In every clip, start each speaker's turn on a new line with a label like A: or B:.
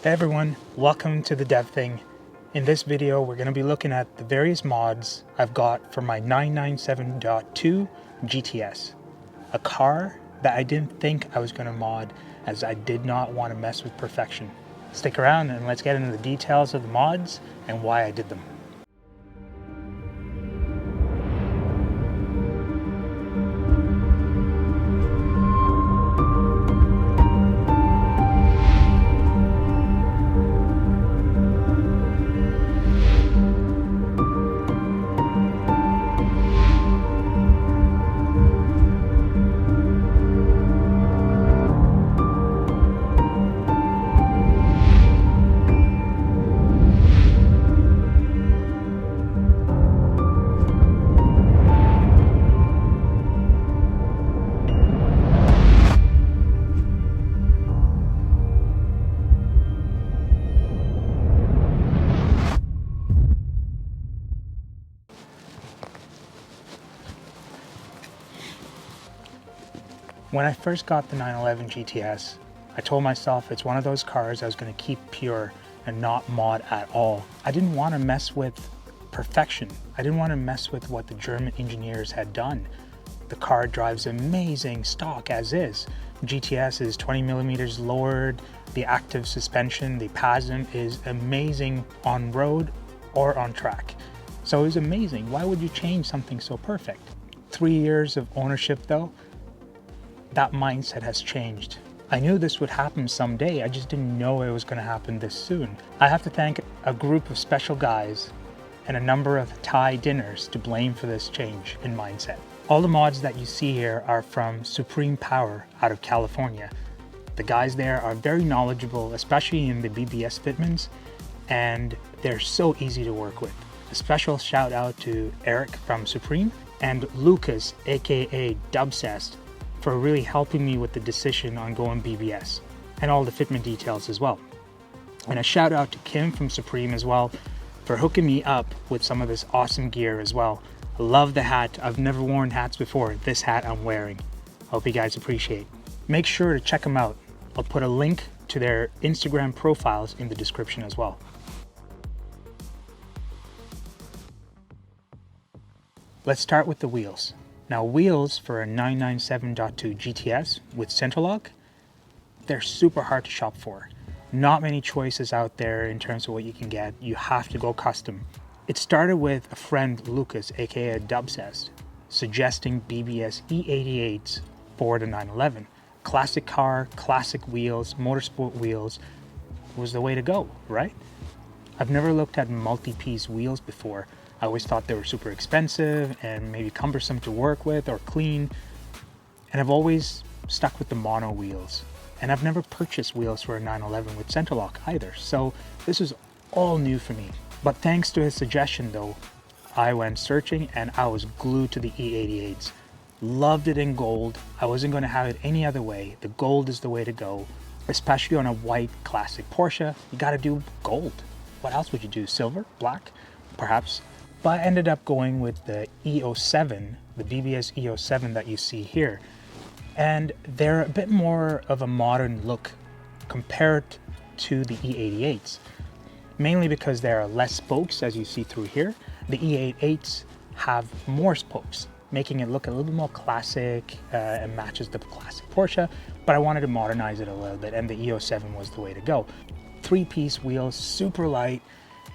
A: Hey everyone, welcome to the Dev Thing. In this video, we're going to be looking at the various mods I've got for my 997.2 GTS, a car that I didn't think I was going to mod as I did not want to mess with perfection. Stick around and let's get into the details of the mods and why I did them. When I first got the 911 GTS, I told myself it's one of those cars I was going to keep pure and not mod at all. I didn't want to mess with perfection. I didn't want to mess with what the German engineers had done. The car drives amazing stock as is. GTS is 20 millimeters lowered. The active suspension, the PASM, is amazing on road or on track. So it was amazing. Why would you change something so perfect? 3 years of ownership though, that mindset has changed. I knew this would happen someday, I just didn't know it was going to happen this soon. I have to thank a group of special guys and a number of Thai dinners to blame for this change in mindset. All the mods that you see here are from Supreme Power out of California. The guys there are very knowledgeable, especially in the BBS fitments, and they're so easy to work with. A special shout out to Eric from Supreme and Lucas, aka Dubcest, for really helping me with the decision on going BBS and all the fitment details as well. And a shout out to Kim from Supreme as well for hooking me up with some of this awesome gear as well. I love the hat. I've never worn hats before. This hat I'm wearing. Hope you guys appreciate. Make sure to check them out. I'll put a link to their Instagram profiles in the description as well. Let's start with the wheels. Now wheels for a 997.2 GTS with center lock, they're super hard to shop for. Not many choices out there in terms of what you can get. You have to go custom. It started with a friend, Lucas, aka Dubcest, suggesting BBS E07s for the 911. Classic car, classic wheels, motorsport wheels was the way to go, right? I've never looked at multi-piece wheels before. I always thought they were super expensive and maybe cumbersome to work with or clean. And I've always stuck with the mono wheels. And I've never purchased wheels for a 911 with center lock either. So this was all new for me. But thanks to his suggestion though, I went searching and I was glued to the E88s. Loved it in gold. I wasn't going to have it any other way. The gold is the way to go. Especially on a white classic Porsche, you got to do gold. What else would you do? Silver? Black? Perhaps. But I ended up going with the E07, the BBS E07 that you see here. And they're a bit more of a modern look compared to the E88s. Mainly because there are less spokes, as you see through here. The E88s have more spokes, making it look a little bit more classic and matches the classic Porsche. But I wanted to modernize it a little bit, and the E07 was the way to go. 3-piece wheels, super light,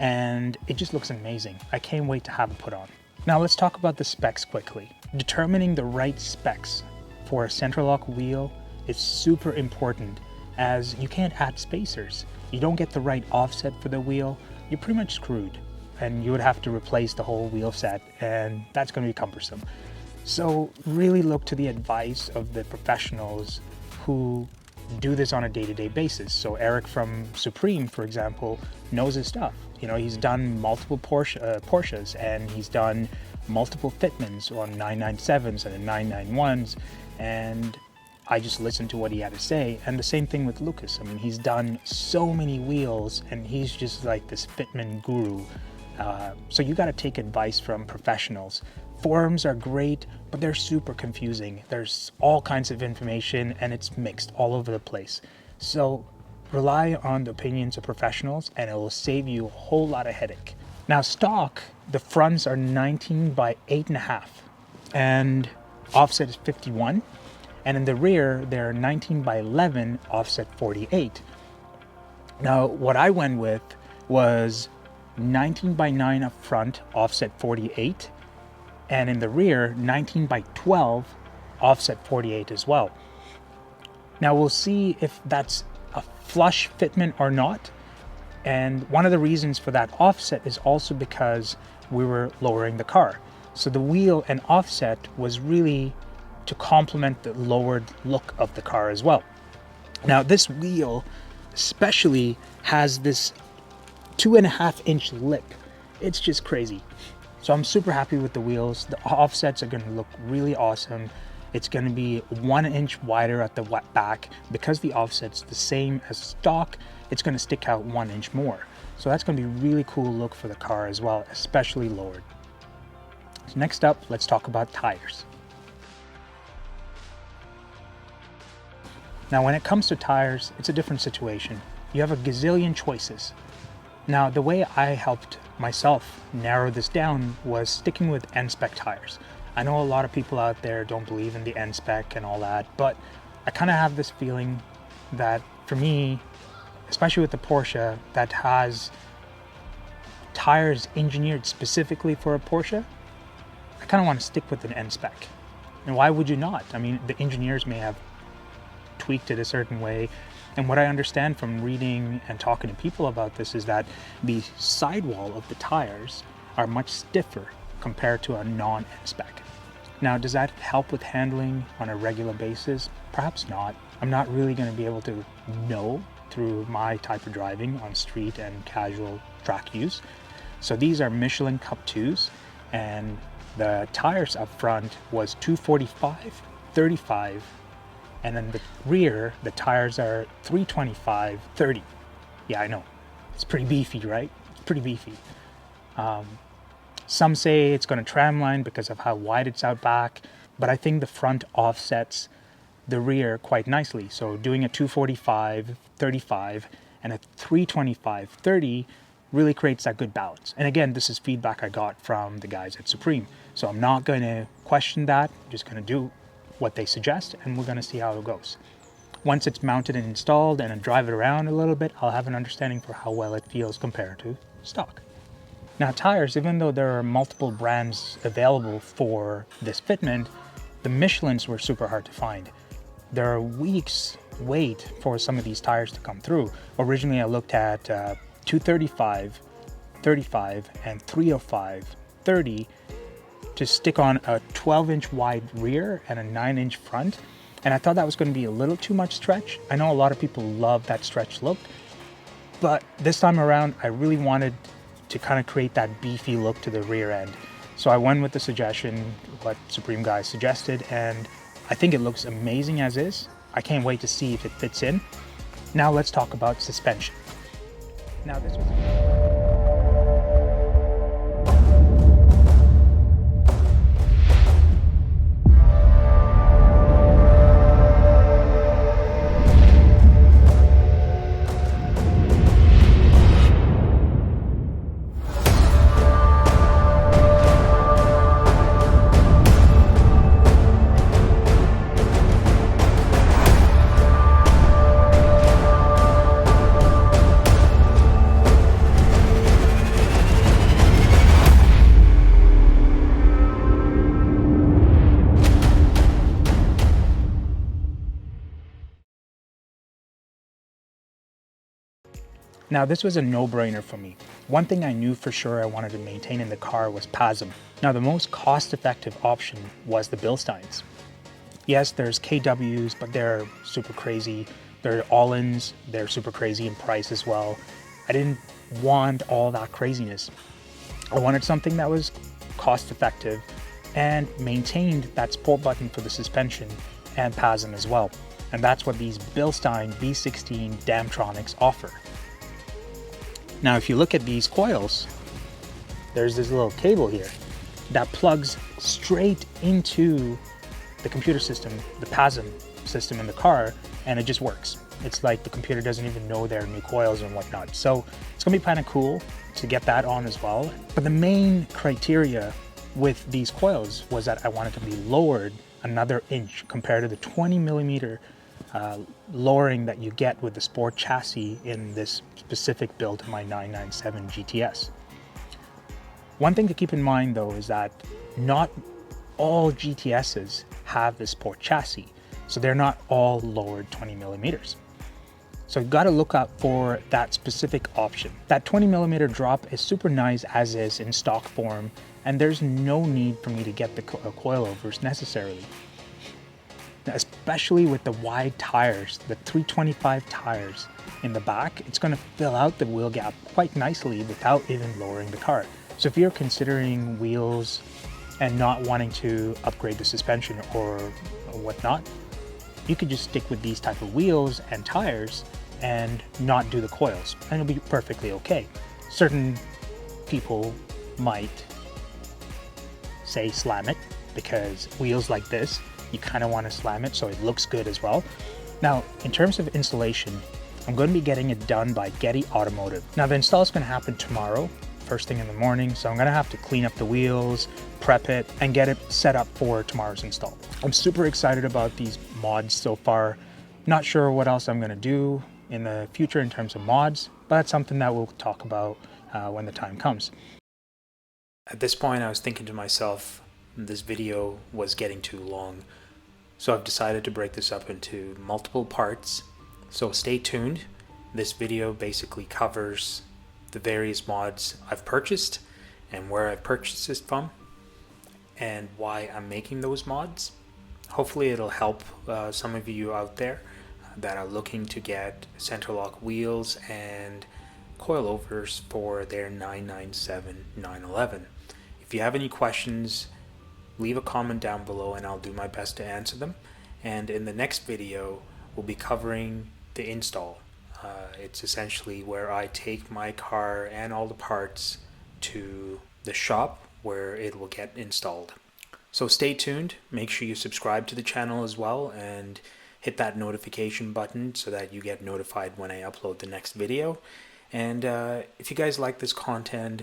A: and it just looks amazing. I can't wait to have it put on. Now let's talk about the specs quickly. Determining the right specs for a center lock wheel is super important, as you can't add spacers. You don't get the right offset for the wheel, you're pretty much screwed, and you would have to replace the whole wheel set, and that's going to be cumbersome. So really look to the advice of the professionals who do this on a day-to-day basis. So Eric from Supreme, for example, knows his stuff. You know, he's done multiple Porsches, and he's done multiple fitments on 997s and 991s, and I just listened to what he had to say. And the same thing with Lucas. I mean, he's done so many wheels, and he's just like this fitment guru. So you got to take advice from professionals. Forums are great, but they're super confusing. There's all kinds of information and it's mixed all over the place. So rely on the opinions of professionals and it will save you a whole lot of headache. Now stock, the fronts are 19 by 8.5 and offset is 51. And in the rear, they're 19 by 11, offset 48. Now, what I went with was 19 by 9 up front, offset 48. And in the rear, 19 by 12, offset 48 as well. Now, we'll see if that's a flush fitment or not. And one of the reasons for that offset is also because we were lowering the car. So the wheel and offset was really to complement the lowered look of the car as well. Now this wheel especially has this 2.5-inch lip. It's just crazy. So I'm super happy with the wheels. The offsets are going to look really awesome. It's going to be 1 inch wider at the back. Because the offset's the same as stock, it's going to stick out 1 inch more. So that's going to be a really cool look for the car as well, especially lowered. So next up, let's talk about tires. Now, when it comes to tires, it's a different situation. You have a gazillion choices. Now, the way I helped myself narrow this down was sticking with N-spec tires. I know a lot of people out there don't believe in the N-spec and all that, but I kind of have this feeling that for me, especially with the Porsche that has tires engineered specifically for a Porsche, I kind of want to stick with an N-spec. And why would you not? I mean, the engineers may have tweaked it a certain way. And what I understand from reading and talking to people about this is that the sidewall of the tires are much stiffer compared to a non-N-spec. Now, does that help with handling on a regular basis? Perhaps not. I'm not really going to be able to know through my type of driving on street and casual track use. So these are Michelin Cup 2s, and the tires up front was 245, 35, and then the rear, the tires are 325, 30. Yeah, I know. It's pretty beefy, right? It's pretty beefy. Some say it's going to tramline because of how wide it's out back, but I think the front offsets the rear quite nicely. So doing a 245, 35, and a 325, 30 really creates that good balance. And again, this is feedback I got from the guys at Supreme. So I'm not going to question that. I'm just going to do what they suggest, and we're going to see how it goes. Once it's mounted and installed and I drive it around a little bit, I'll have an understanding for how well it feels compared to stock. Now tires, even though there are multiple brands available for this fitment, the Michelins were super hard to find. There are weeks wait for some of these tires to come through. Originally I looked at 235, 35, and 305, 30 to stick on a 12-inch wide rear and a 9-inch front. And I thought that was going to be a little too much stretch. I know a lot of people love that stretch look, but this time around, I really wanted to kind of create that beefy look to the rear end. So I went with the suggestion, what Supreme guys suggested, and I think it looks amazing as is. I can't wait to see if it fits in. Now let's talk about suspension. Now this was... Now this was a no-brainer for me. One thing I knew for sure I wanted to maintain in the car was PASM. Now the most cost-effective option was the Bilsteins. Yes, there's KWs, but they're super crazy. They're all-ins, they're super crazy in price as well. I didn't want all that craziness. I wanted something that was cost-effective and maintained that sport button for the suspension and PASM as well. And that's what these Bilstein V16 Damptronics offer. Now, if you look at these coils, there's this little cable here that plugs straight into the computer system, the PASM system in the car, and it just works. It's like the computer doesn't even know there are new coils and whatnot. So it's gonna be kind of cool to get that on as well. But the main criteria with these coils was that I wanted to be lowered another inch compared to the 20 millimeter lowering that you get with the sport chassis in this specific build to my 997 GTS. One thing to keep in mind though is that not all GTSs have the sport chassis, so they're not all lowered 20 millimeters. So you've got to look out for that specific option. That 20 millimeter drop is super nice as is in stock form, and there's no need for me to get the coilovers necessarily. Especially with the wide tires, the 325 tires in the back, it's going to fill out the wheel gap quite nicely without even lowering the car. So if you're considering wheels and not wanting to upgrade the suspension or whatnot, you could just stick with these type of wheels and tires and not do the coils, and it'll be perfectly okay. Certain people might say slam it, because wheels like this, you kind of want to slam it so it looks good as well. Now, in terms of installation, I'm going to be getting it done by Getty Automotive. Now, the install is going to happen tomorrow, first thing in the morning, so I'm going to have to clean up the wheels, prep it, and get it set up for tomorrow's install. I'm super excited about these mods so far. Not sure what else I'm going to do in the future in terms of mods, but that's something that we'll talk about when the time comes. At this point, I was thinking to myself, this video was getting too long, so I've decided to break this up into multiple parts. So stay tuned. This video basically covers the various mods I've purchased and where I've purchased this from and why I'm making those mods. Hopefully it'll help some of you out there that are looking to get center lock wheels and coilovers for their 997 911. If you have any questions, leave a comment down below and I'll do my best to answer them. And in the next video, we'll be covering the install. It's essentially where I take my car and all the parts to the shop where it will get installed. So stay tuned, make sure you subscribe to the channel as well and hit that notification button so that you get notified when I upload the next video. And if you guys like this content,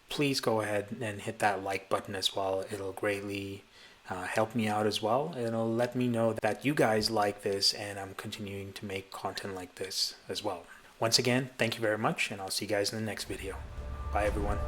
A: please go ahead and hit that like button as well. It'll greatly help me out as well. It'll let me know that you guys like this and I'm continuing to make content like this as well. Once again, thank you very much, and I'll see you guys in the next video. Bye everyone.